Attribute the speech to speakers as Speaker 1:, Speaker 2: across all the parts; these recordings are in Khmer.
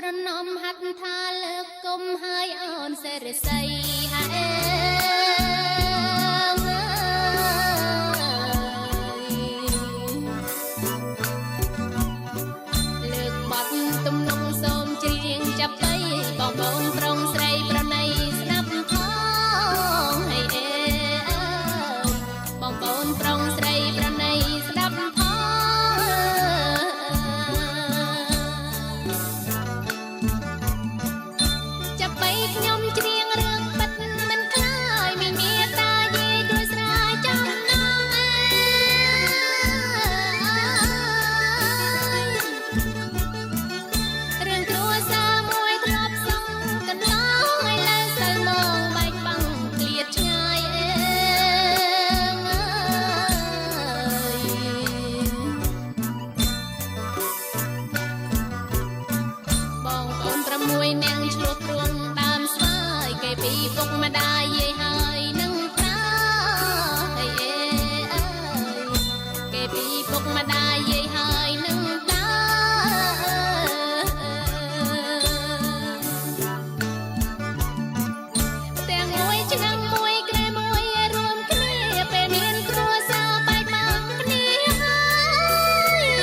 Speaker 1: ត្រនំហាត់ថាលើកគុំហើយអូនសេរីស័យហើយលើកបាត់ទំនងសូមច្រៀងចាប់បីបងប្អូនប្រុងស្រីប្រណីស្ដាប់ផងហើយបងប្អូនប្រុងស្រីប្រណីស្ដាប់ខ្ញុំច្រៀងរឿងពិតមិនខ្លាយមានមេត្តាយាយជួយស្រាយចំណាំរឿងគ្រួសារមួយធ្លាប់សងកន្លងឲ្យលើសៅមងបែកបាំងឃ្លាតឆ្ងាយបងប្អូន6នាក់ឆ្លោះព្រួងពីពុកម្ដាយយាយហើយនឹងប្រាហើយគេពីពុកម្ដាយយាយហើយនឹងតាទាំងមួយឆ្នាំមួយក្រែមួយរួមគ្នាពេលមានគ្រួសារបែកបាក់គ្នាហើយ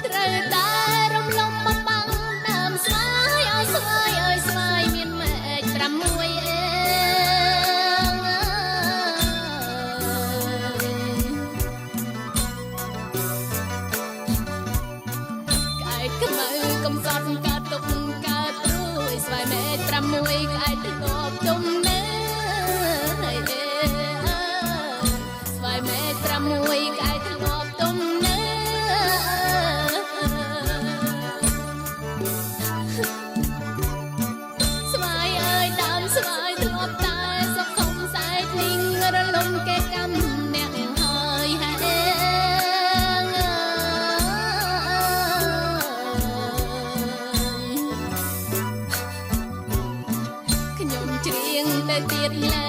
Speaker 1: ត្រូវតែរំលំស្វាយអើយស្វាយមានម៉ែក6ក្អែកខ្មៅកំសត់កើតទុកកើតព្រួយស្វាយម៉ែក6ក្អែកទៅតបទុំនៅហើយស្វាយម៉ែក6ក្អែកទៅតបទុំនៅស្វាយធ្លាប់តែសុខុមសែកនីងរលំគេកម្មអ្នកហើយខ្ញុំច្រៀងទៅទៀតឡើ